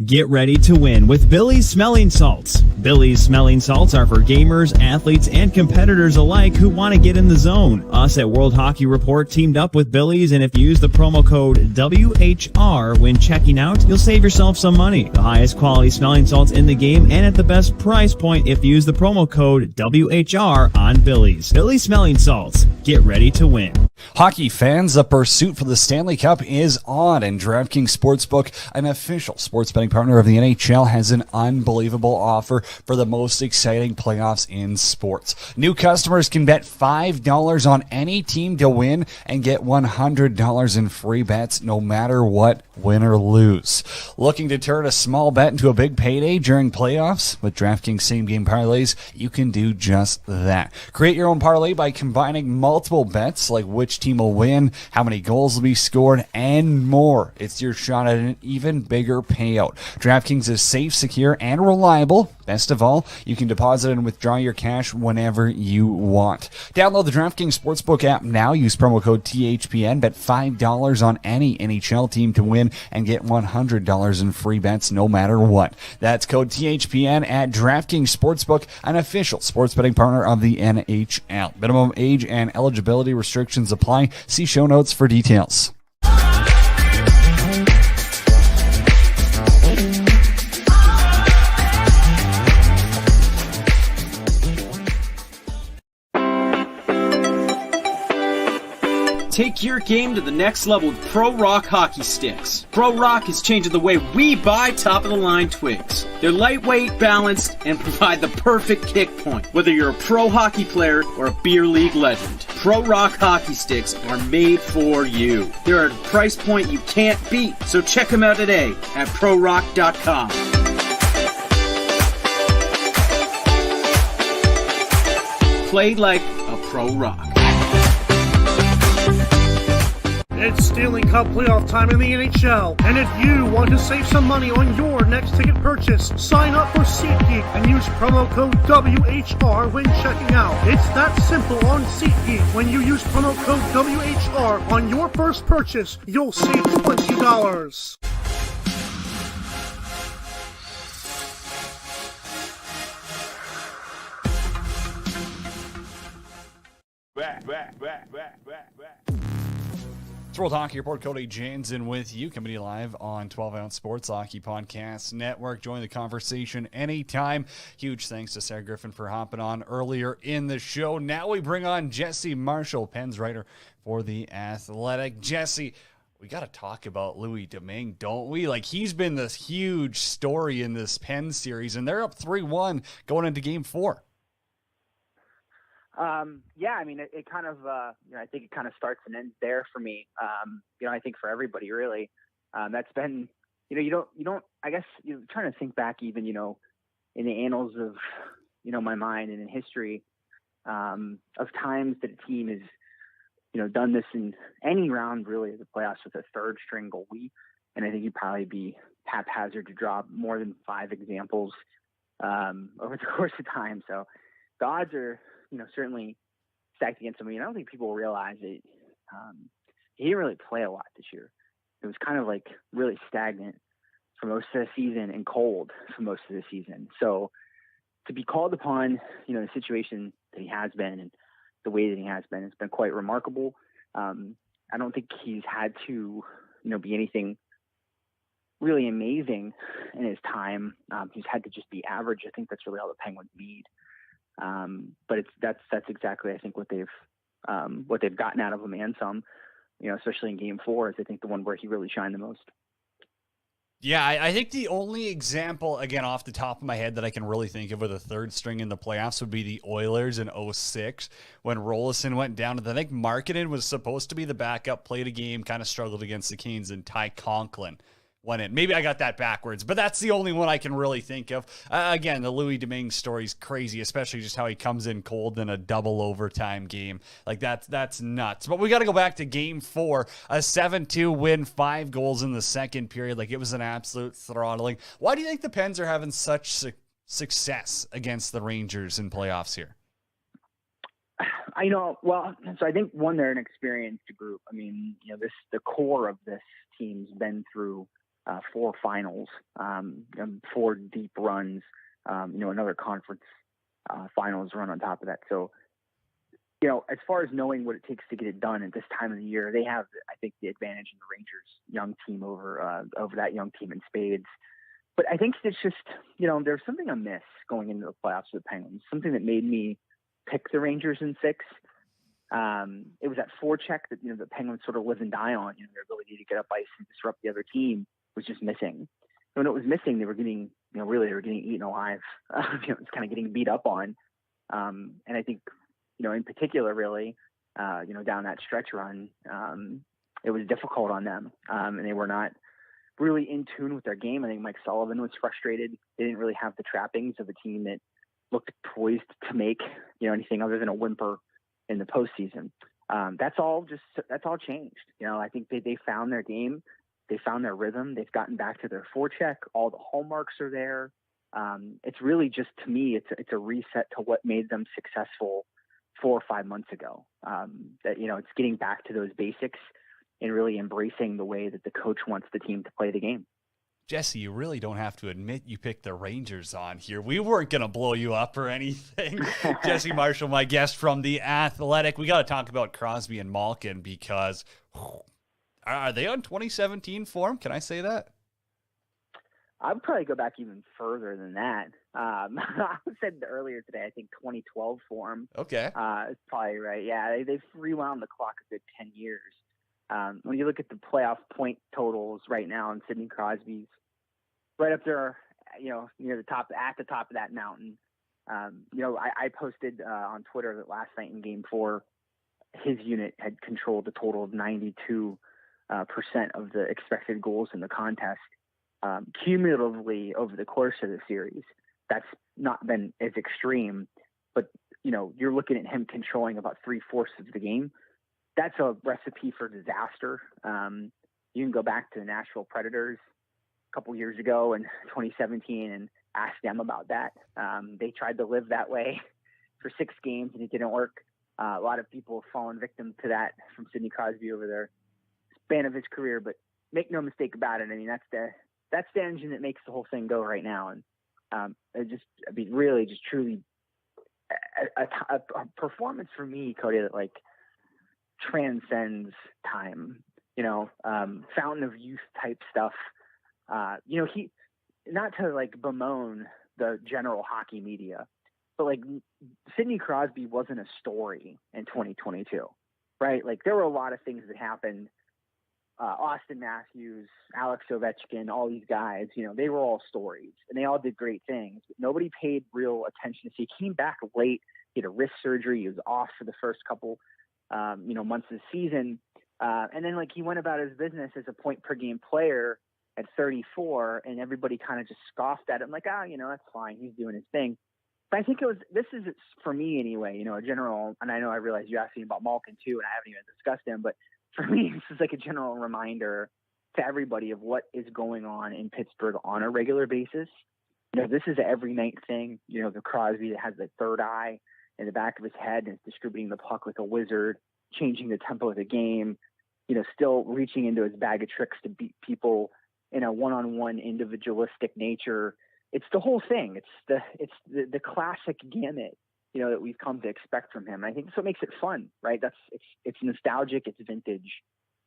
Get ready to win with Billy's Smelling Salts. Billy's Smelling Salts are for gamers, athletes, and competitors alike who want to get in the zone. Us at World Hockey Report teamed up with Billy's, and if you use the promo code WHR when checking out, you'll save yourself some money. The highest quality smelling salts in the game and at the best price point if you use the promo code WHR on Billy's. Billy's Smelling Salts. Get ready to win. Hockey fans, the pursuit for the Stanley Cup is on, and DraftKings Sportsbook, an official sports betting partner of the NHL, has an unbelievable offer for the most exciting playoffs in sports. New customers can bet $5 on any team to win and get $100 in free bets no matter what, win or lose. Looking to turn a small bet into a big payday during playoffs? With DraftKings same-game parlays, you can do just that. Create your own parlay by combining multiple bets like which team will win, how many goals will be scored, and more. It's your shot at an even bigger payout. DraftKings is safe, secure, and reliable. Best of all, you can deposit and withdraw your cash whenever you want. Download the DraftKings Sportsbook app now. Use promo code THPN. Bet $5 on any NHL team to win and get $100 in free bets no matter what. That's code THPN at DraftKings Sportsbook, an official sports betting partner of the NHL. Minimum age and eligibility restrictions apply. See show notes for details. Take your game to the next level with Pro Rock hockey sticks. Pro Rock is changing the way we buy top-of-the-line twigs. They're lightweight, balanced, and provide the perfect kick point, whether you're a pro hockey player or a beer league legend. Pro Rock hockey sticks are made for you. They're at a price point you can't beat, so check them out today at prorock.com. Play like a Pro Rock. It's Stanley Cup playoff time in the NHL, and if you want to save some money on your next ticket purchase, sign up for SeatGeek and use promo code WHR when checking out. It's that simple on SeatGeek. When you use promo code WHR on your first purchase, you'll save $20. Back. It's World Hockey Report. Cody Janzen with you, coming to you live on 12-Ounce Sports Hockey Podcast Network. Join the conversation anytime. Huge thanks to Sarah Griffin for hopping on earlier in the show. Now we bring on Jesse Marshall, Pens writer for The Athletic. Jesse, we got to talk about Louis Domingue, don't we? Like, he's been this huge story in this Pens series, and they're up 3-1 going into Game 4. Yeah, I mean, it kind of, I think it kind of starts and ends there for me. I think for everybody really, that's been, I guess you're trying to think back even, in the annals of, my mind and in history, of times that a team has, done this in any round really of the playoffs with a third string goalie. And I think you'd probably be haphazard to draw more than 5 examples, over the course of time. So the odds are, certainly stacked against him. I don't think people realize it. He didn't really play a lot this year. It was kind of like really stagnant for most of the season and cold for most of the season. So to be called upon, the situation that he has been and the way that he has been, it's been quite remarkable. I don't think he's had to, be anything really amazing in his time. He's had to just be average. I think that's really all the Penguins need. But that's exactly, I think, what they've gotten out of him and some, especially in Game 4 is I think the one where he really shined the most. Yeah, I think the only example, again, off the top of my head that I can really think of with a third string in the playoffs would be the Oilers in 2006 when Rolison went down. I think Markkanen was supposed to be the backup, played a game, kind of struggled against the Canes, and Ty Conklin went in. Maybe I got that backwards, but that's the only one I can really think of. Again, the Louis Domingue story's crazy, especially just how he comes in cold in a double overtime game. Like that's nuts. But we got to go back to Game 4, a 7-2 win, 5 goals in the second period. Like it was an absolute throttling. Why do you think the Pens are having such success against the Rangers in playoffs here? So I think one, they're an experienced group. I mean, the core of this team's been through 4 finals, 4 deep runs, another conference finals run on top of that. So, as far as knowing what it takes to get it done at this time of the year, they have, I think, the advantage in the Rangers young team over that young team in spades. But I think it's just, there's something amiss going into the playoffs with the Penguins, something that made me pick the Rangers in 6. It was that forecheck that, the Penguins sort of live and die on, their ability to get up ice and disrupt the other team was just missing. When it was missing, they were getting, they were getting eaten alive. It's kind of getting beat up on. And I think, in particular, really, down that stretch run, it was difficult on them. And they were not really in tune with their game. I think Mike Sullivan was frustrated. They didn't really have the trappings of a team that looked poised to make, anything other than a whimper in the postseason. That's all changed. I think they found their game. They found their rhythm. They've gotten back to their forecheck. All the hallmarks are there. It's really just, to me, it's a reset to what made them successful 4 or 5 months ago. It's getting back to those basics and really embracing the way that the coach wants the team to play the game. Jesse, you really don't have to admit you picked the Rangers on here. We weren't going to blow you up or anything. Jesse Marshall, my guest from The Athletic. We got to talk about Crosby and Malkin because are they on 2017 form? Can I say that? I'd probably go back even further than that. I said earlier today, I think 2012 form. Okay. It's probably right. Yeah, they've rewound the clock a good 10 years. When you look at the playoff point totals right now, and Sidney Crosby's right up there, near the top, at the top of that mountain. I posted on Twitter that last night in Game 4, his unit had controlled a total of 92% of the expected goals in the contest. Cumulatively over the course of the series, that's not been as extreme, but you're looking at him controlling about 3/4 of the game. That's a recipe for disaster. You can go back to the Nashville Predators a couple years ago in 2017 and ask them about that. They tried to live that way for 6 games and it didn't work. A lot of people have fallen victim to that from Sidney Crosby over their span of his career, but make no mistake about it. I mean, that's the engine that makes the whole thing go right now. And really just truly a performance for me, Cody, that transcends time, fountain of youth type stuff. He, not to bemoan the general hockey media, but Sidney Crosby wasn't a story in 2022, right? There were a lot of things that happened. Austin Matthews, Alex Ovechkin, all these guys, they were all stories and they all did great things, but nobody paid real attention to see. He came back late He had a wrist surgery. He was off for the first couple, months of the season. And then like he went about his business as a point per game player at 34, and everybody kind of just scoffed at him like, that's fine. He's doing his thing. But I think this is for me anyway, a general, and I know I realize you asked me about Malkin too, and I haven't even discussed him, but for me, this is like a general reminder to everybody of what is going on in Pittsburgh on a regular basis. This is an every night thing. The Crosby that has the third eye in the back of his head and is distributing the puck like a wizard, changing the tempo of the game, still reaching into his bag of tricks to beat people in a one-on-one individualistic nature. It's the whole thing. It's the classic gamut, that we've come to expect from him. And I think that's what makes it fun, right? It's nostalgic, it's vintage.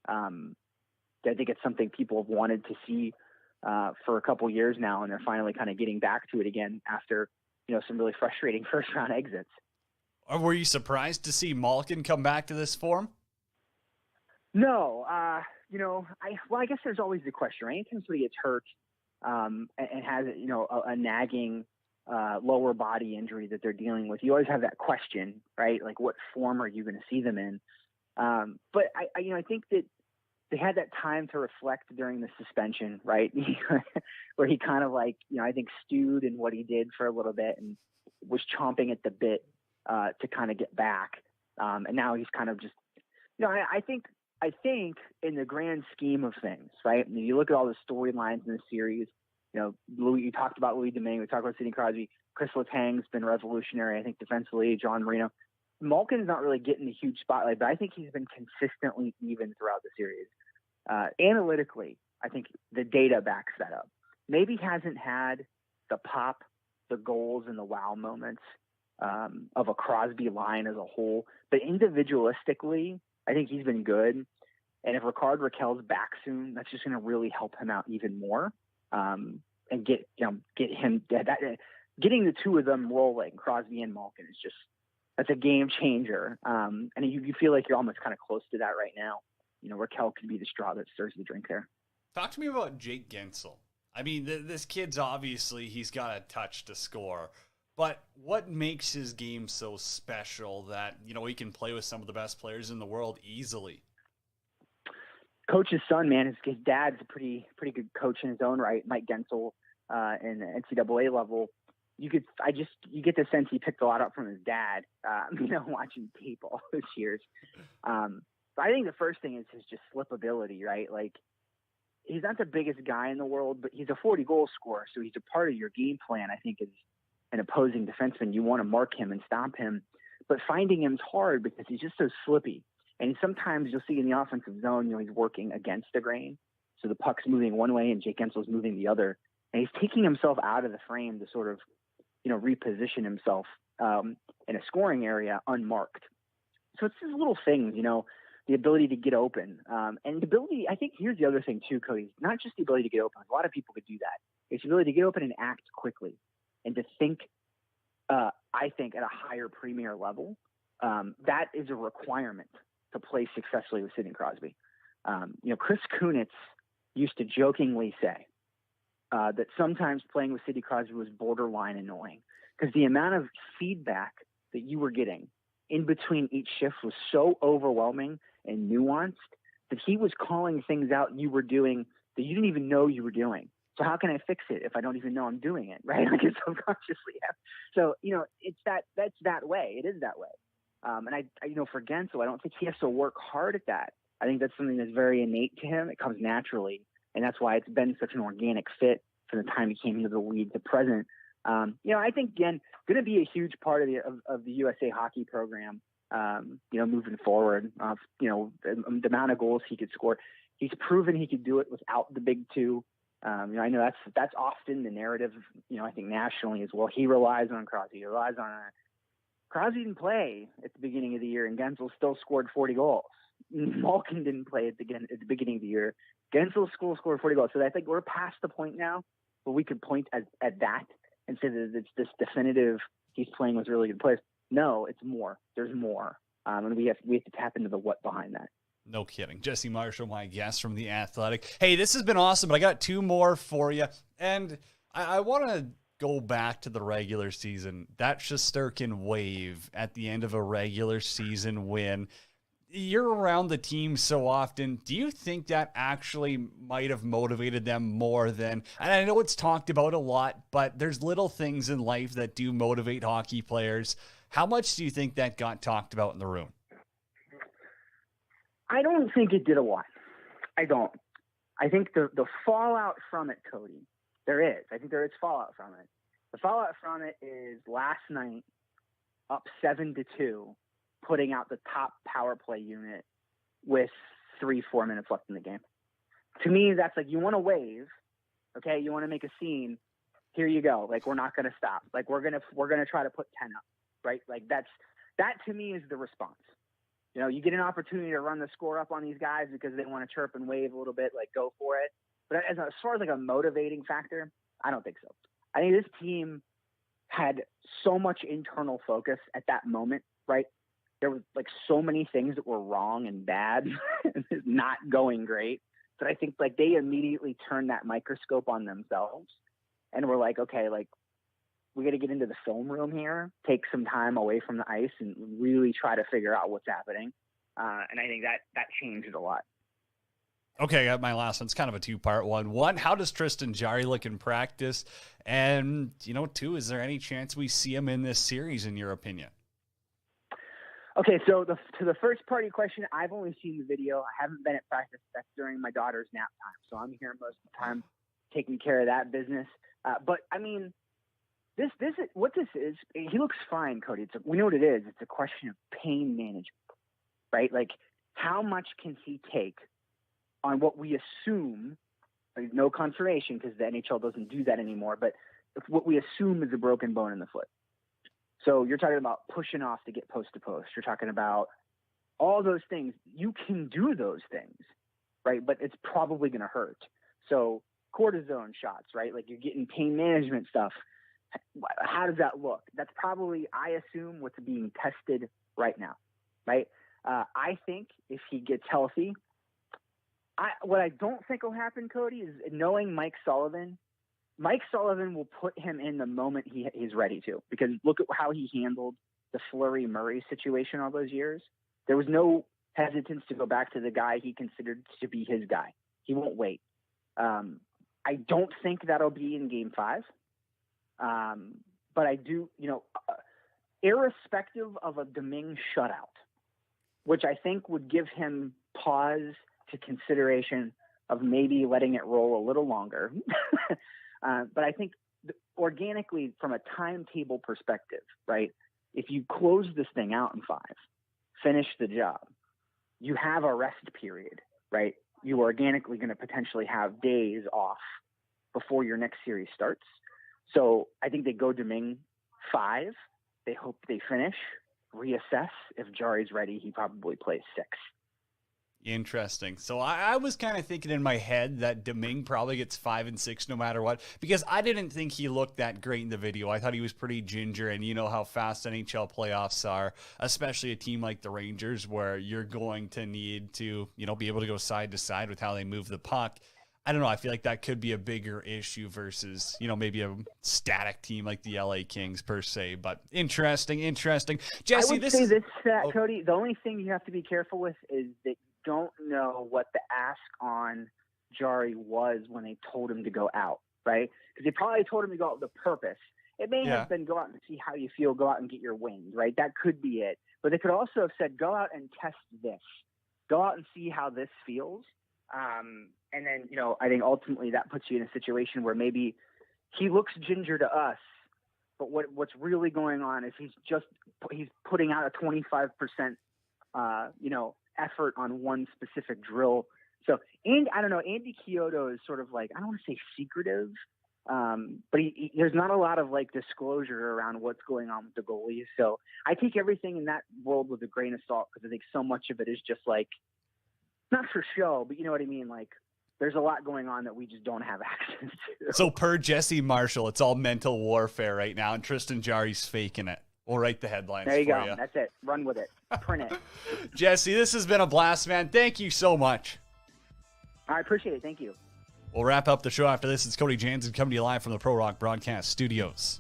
I think it's something people have wanted to see for a couple years now, and they're finally kind of getting back to it again after, some really frustrating first round exits. Or were you surprised to see Malkin come back to this form? No, I guess there's always the question, right? Anytime somebody gets hurt and has, a nagging lower body injury that they're dealing with, you always have that question, right? Like, what form are you going to see them in? But I think that they had that time to reflect during the suspension, right? Where he kind of like, I think stewed in what he did for a little bit and was chomping at the bit to kind of get back. And now he's kind of just, I think in the grand scheme of things, right? And you look at all the storylines in the series, Louis, you talked about Louis Domingue, we talked about Sidney Crosby, Chris Letang's been revolutionary, I think, defensively, John Marino. Malkin's not really getting the huge spotlight, but I think he's been consistently even throughout the series. Analytically, I think the data backs that up. Maybe hasn't had the pop, the goals, and the wow moments of a Crosby line as a whole, but individualistically, I think he's been good. And if Rickard Rakell's back soon, that's just going to really help him out even more. And get him getting the two of them rolling, Crosby and Malkin, is just, that's a game changer. And you feel like you're almost kind of close to that right now. Rakell could be the straw that stirs the drink there. Talk to me about Jake Guentzel. I mean, this kid's obviously, he's got a touch to score, but what makes his game so special that, he can play with some of the best players in the world easily? Coach's son, man, his dad's a pretty good coach in his own right. Mike Guentzel, in the NCAA level. You get the sense he picked a lot up from his dad, watching tape all those years. But I think the first thing is his just slip ability, right? Like, he's not the biggest guy in the world, but he's a 40-goal scorer, so he's a part of your game plan, I think, as an opposing defenseman. You want to mark him and stop him, but finding him's hard because he's just so slippy. And sometimes you'll see in the offensive zone, he's working against the grain. So the puck's moving one way and Jake Guentzel's moving the other. And he's taking himself out of the frame to sort of, reposition himself in a scoring area unmarked. So it's these little things, the ability to get open. And the ability, I think here's the other thing too, Cody, not just the ability to get open. A lot of people could do that. It's the ability to get open and act quickly and to think, I think, at a higher premier level. That is a requirement to play successfully with Sidney Crosby. Chris Kunitz used to jokingly say that sometimes playing with Sidney Crosby was borderline annoying because the amount of feedback that you were getting in between each shift was so overwhelming and nuanced that he was calling things out you were doing that you didn't even know you were doing. So how can I fix it if I don't even know I'm doing it, right? Like, it's subconsciously. So, that's that way. It is that way. And I for Guentzel, I don't think he has to work hard at that. I think that's something that's very innate to him. It comes naturally. And that's why it's been such an organic fit from the time he came into the league to present. I think, again, going to be a huge part of the USA hockey program, moving forward. The amount of goals he could score. He's proven he could do it without the big two. I know that's often the narrative, I think nationally as well. He relies on Crosby. He relies on Crosby didn't play at the beginning of the year, and Guentzel still scored 40 goals. Malkin didn't play at the beginning of the year. Guentzel scored 40 goals. So I think we're past the point now where we could point at that and say that it's this definitive, he's playing with really good players. No, it's more. There's more. And we have to tap into the what behind that. No kidding. Jesse Marshall, my guest from The Athletic. Hey, this has been awesome, but I got two more for you. And I want to go back to the regular season, that Shesterkin wave at the end of a regular season win, you're around the team so often. Do you think that actually might have motivated them more than, and I know it's talked about a lot, but there's little things in life that do motivate hockey players. How much do you think that got talked about in the room? I don't think it did a lot. I don't. I think the fallout from it, Cody, there is. I think there is fallout from it. The fallout from it is last night, up 7-2, putting out the top power play unit with 3-4 minutes left in the game. To me, that's like, you want to wave, okay? You want to make a scene. Here you go. Like, we're not going to stop. Like, we're going to try to put 10 up, right? Like, that to me is the response. You know, you get an opportunity to run the score up on these guys because they want to chirp and wave a little bit, like, go for it. But as far as like a motivating factor, I don't think so. I think this team had so much internal focus at that moment, right? There was like so many things that were wrong and bad and not going great that I think like they immediately turned that microscope on themselves and were like, okay, like we got to get into the film room here, take some time away from the ice and really try to figure out what's happening. And I think that changed a lot. Okay, I got my last one. It's kind of a two-part one. One, how does Tristan Jarry look in practice? And, two, is there any chance we see him in this series, in your opinion? Okay, so to the first part of your question, I've only seen the video. I haven't been at practice. That's during my daughter's nap time. So I'm here most of the time taking care of that business. But, I mean, this is, he looks fine, Cody. We know what it is. It's a question of pain management, right? Like, how much can he take on what we assume, there's no confirmation because the NHL doesn't do that anymore, but what we assume is a broken bone in the foot. So you're talking about pushing off to get post to post. You're talking about all those things. You can do those things, right? But it's probably going to hurt. So cortisone shots, right? Like you're getting pain management stuff. How does that look? That's probably, I assume, what's being tested right now, right? I think if he gets healthy, what I don't think will happen, Cody, is knowing Mike Sullivan will put him in the moment he's ready to, because look at how he handled the Fleury-Murray situation all those years. There was no hesitance to go back to the guy he considered to be his guy. He won't wait. I don't think that'll be in Game 5. But I do, irrespective of a Domingue shutout, which I think would give him pause to consideration of maybe letting it roll a little longer. But I think organically from a timetable perspective, right? If you close this thing out in 5, finish the job, you have a rest period, right? You are organically going to potentially have days off before your next series starts. So I think they go Domingue 5. They hope they finish, reassess. If Jarry's ready, he probably plays 6. Interesting. So I was kind of thinking in my head that Domingue probably gets 5 and 6 no matter what, because I didn't think he looked that great in the video. I thought he was pretty ginger, and you know how fast NHL playoffs are, especially a team like the Rangers where you're going to need to, be able to go side to side with how they move the puck. I don't know. I feel like that could be a bigger issue versus, maybe a static team like the LA Kings per se, but interesting. Jesse, I would say this, Cody, the only thing you have to be careful with is that don't know what the ask on Jarry was when they told him to go out, right? Because they probably told him to go out with a purpose. It may have been go out and see how you feel, go out and get your wings, right? That could be it. But they could also have said, go out and test this. Go out and see how this feels. And then, I think ultimately that puts you in a situation where maybe he looks ginger to us, but what's really going on is he's putting out a 25%, effort on one specific drill. So, and I don't know, Andy Chiodo is sort of like, I don't want to say secretive, but there's not a lot of like disclosure around what's going on with the goalies. So I take everything in that world with a grain of salt, because I think so much of it is just like, not for show, but you know what I mean? Like there's a lot going on that we just don't have access to. So per Jesse Marshall, it's all mental warfare right now, and Tristan Jarry's faking it. We'll write the headlines for you. There you go. That's it. Run with it. Print it. Jesse, this has been a blast, man. Thank you so much. I appreciate it. Thank you. We'll wrap up the show after this. It's Cody Janzen coming to you live from the Pro Rock Broadcast Studios.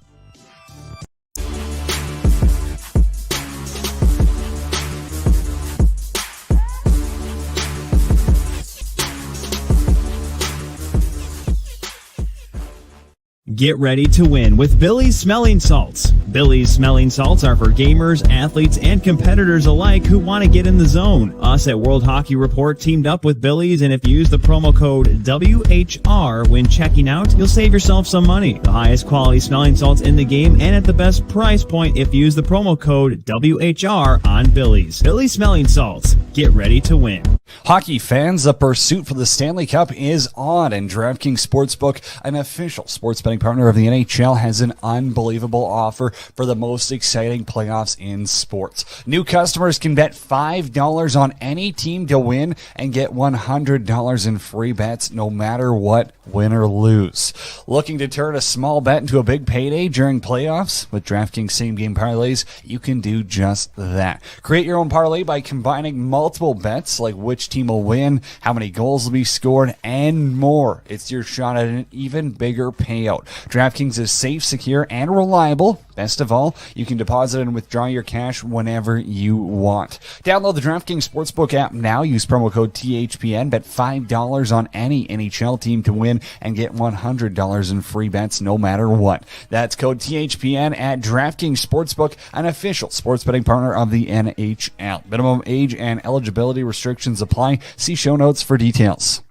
Get ready to win with Billy's Smelling Salts. Billy's Smelling Salts are for gamers, athletes, and competitors alike who want to get in the zone. Us at World Hockey Report teamed up with Billy's, and if you use the promo code WHR when checking out, you'll save yourself some money. The highest quality smelling salts in the game and at the best price point if you use the promo code WHR on Billy's. Billy's Smelling Salts. Get ready to win. Hockey fans, the pursuit for the Stanley Cup is on, and DraftKings Sportsbook, an official sports betting partner of the NHL, has an unbelievable offer for the most exciting playoffs in sports. New customers can bet $5 on any team to win and get $100 in free bets no matter what, win or lose. Looking to turn a small bet into a big payday during playoffs? With DraftKings same-game parlays, you can do just that. Create your own parlay by combining multiple bets like which team will win, how many goals will be scored, and more. It's your shot at an even bigger payout. DraftKings is safe, secure, and reliable. Best of all, you can deposit and withdraw your cash whenever you want. Download the DraftKings Sportsbook app now. Use promo code THPN. Bet $5 on any NHL team to win and get $100 in free bets no matter what. That's code THPN at DraftKings Sportsbook, an official sports betting partner of the NHL. Minimum age and eligibility restrictions apply. See show notes for details.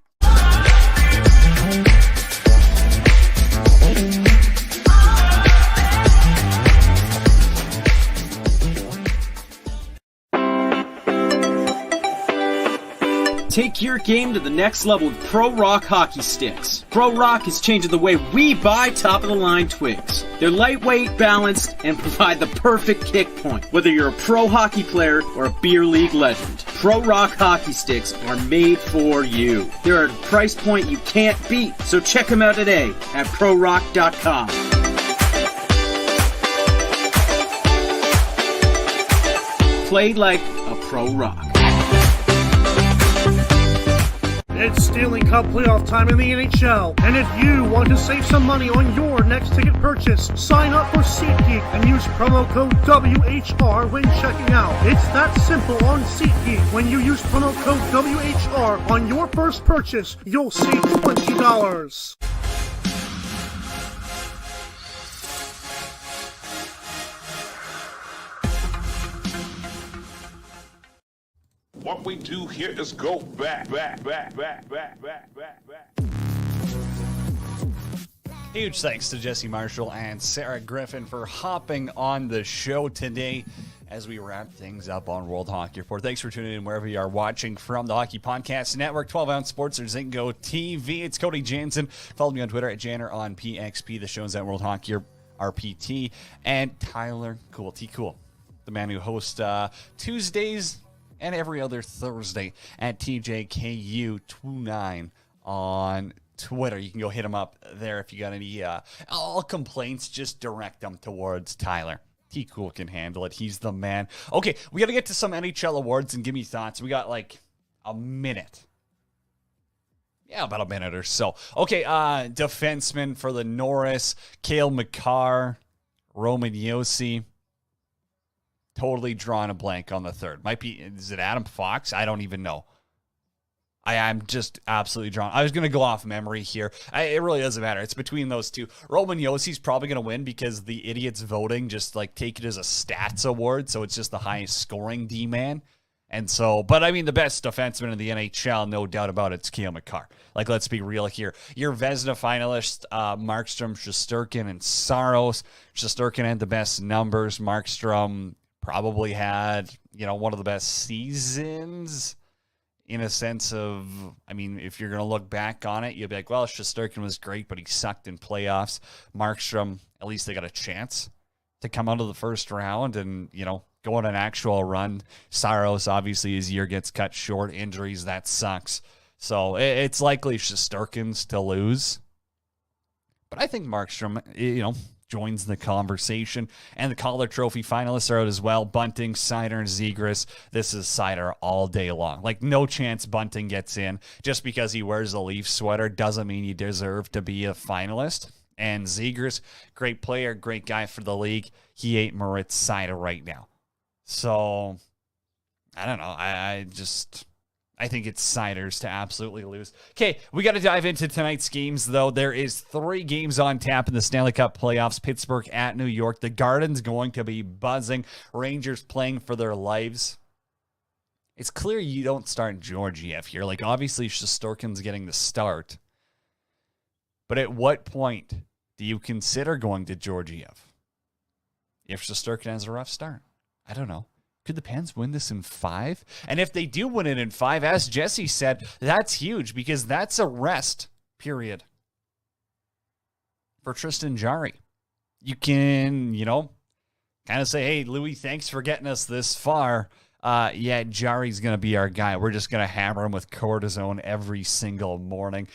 Take your game to the next level with Pro Rock hockey sticks. Pro Rock is changing the way we buy top-of-the-line twigs. They're lightweight, balanced, and provide the perfect kick point. Whether you're a pro hockey player or a beer league legend, Pro Rock hockey sticks are made for you. They're at a price point you can't beat, so check them out today at prorock.com. Play like a Pro Rock. It's Stanley Cup playoff time in the NHL, and if you want to save some money on your next ticket purchase, sign up for SeatGeek and use promo code WHR when checking out. It's that simple on SeatGeek. When you use promo code WHR on your first purchase, you'll save $20. What we do here is go back. Huge thanks to Jesse Marshall and Sarah Griffin for hopping on the show today as we wrap things up on World Hockey Report. Thanks for tuning in wherever you are watching from the Hockey Podcast Network, 12-ounce sports, or Zingo TV. It's Cody Janzen. Follow me on Twitter at Janner on PXP. The show's at World Hockey RPT. And Tyler Cool, T-Cool, the man who hosts Tuesdays and every other Thursday at TJKU29 on Twitter. You can go hit him up there if you got any all complaints. Just direct them towards Tyler. T-Cool can handle it. He's the man. Okay, we got to get to some NHL awards and give me thoughts. We got like a minute. Yeah, about a minute or so. Okay, defenseman for the Norris, Cale Makar, Roman Josi. Totally drawing a blank on the third. Might be, is it Adam Fox? I don't even know. I'm just absolutely drawn. I was going to go off memory here. It really doesn't matter. It's between those two. Roman Josi's probably going to win because the idiots voting just like take it as a stats award. So it's just the highest scoring D-man. And so, but I mean, the best defenseman in the NHL, no doubt about it, it's Cale Makar. Like, let's be real here. Your Vezina finalists, Markstrom, Shesterkin, and Saros. Shesterkin had the best numbers. Markstrom probably had, one of the best seasons in a sense of, I mean, if you're going to look back on it, you'll be like, well, Shesterkin was great, but he sucked in playoffs. Markstrom, at least they got a chance to come out of the first round and, go on an actual run. Saros, obviously, his year gets cut short. Injuries, that sucks. So it's likely Shesterkin's to lose. But I think Markstrom, joins the conversation. And the Calder Trophy finalists are out as well. Bunting, Seider, and Zegras. This is Seider all day long. Like, no chance Bunting gets in. Just because he wears a Leaf sweater doesn't mean you deserve to be a finalist. And Zegras, great player, great guy for the league. He ain't Moritz Seider right now. So, I don't know. I think it's Seider's to absolutely lose. Okay, we got to dive into tonight's games, though. There is 3 games on tap in the Stanley Cup playoffs. Pittsburgh at New York. The Garden's going to be buzzing. Rangers playing for their lives. It's clear you don't start Georgiev here. Like, obviously, Shesterkin's getting the start. But at what point do you consider going to Georgiev? If Shesterkin has a rough start. I don't know. Could the Pens win this in 5? And if they do win it in 5, as Jesse said, that's huge because that's a rest period for Tristan Jarry. You can, kind of say, hey, Louis, thanks for getting us this far. Yeah, Jarry's going to be our guy. We're just going to hammer him with cortisone every single morning.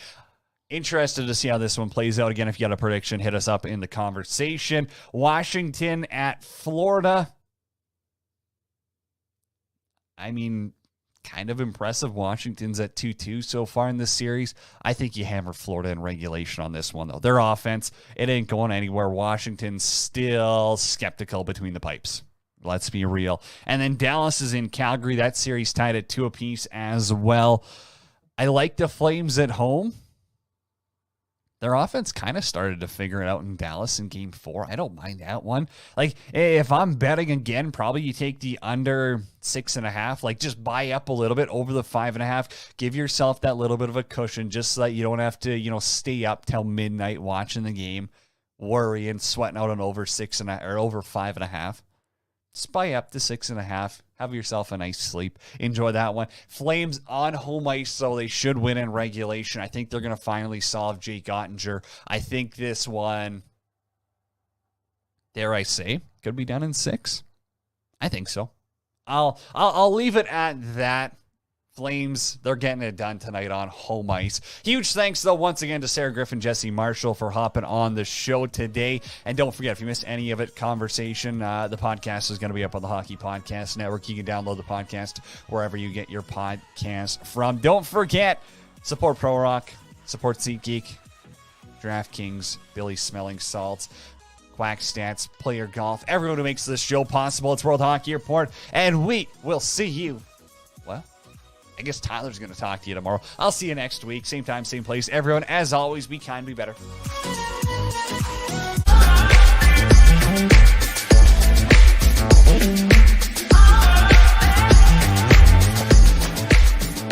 Interested to see how this one plays out. Again, if you got a prediction, hit us up in the conversation. Washington at Florida. I mean, kind of impressive. Washington's at 2-2 so far in this series. I think you hammer Florida in regulation on this one, though. Their offense, it ain't going anywhere. Washington's still skeptical between the pipes. Let's be real. And then Dallas is in Calgary. That series tied at 2 apiece as well. I like the Flames at home. Their offense kind of started to figure it out in Dallas in Game 4. I don't mind that one. Like, if I'm betting again, probably you take the under 6.5. Like, just buy up a little bit over the 5.5. Give yourself that little bit of a cushion just so that you don't have to, stay up till midnight watching the game, worrying, sweating out on over 6.5 or over 5.5. Just buy up to 6.5. Have yourself a nice sleep. Enjoy that one. Flames on home ice, so they should win in regulation. I think they're going to finally solve Jake Ottinger. I think this one, dare I say, could be done in 6. I think so. I'll leave it at that. Flames, they're getting it done tonight on home ice. Huge thanks, though, once again to Sarah Griffin, Jesse Marshall for hopping on the show today. And don't forget, if you missed any of it, conversation, the podcast is going to be up on the Hockey Podcast Network. You can download the podcast wherever you get your podcast from. Don't forget, support Pro Rock, support SeatGeek, DraftKings, Billy Smelling Salts, Quack Stats, Player Golf, everyone who makes this show possible. It's World Hockey Report, and we will see you. Well, I guess Tyler's going to talk to you tomorrow. I'll see you next week. Same time, same place. Everyone, as always, be kind, be better.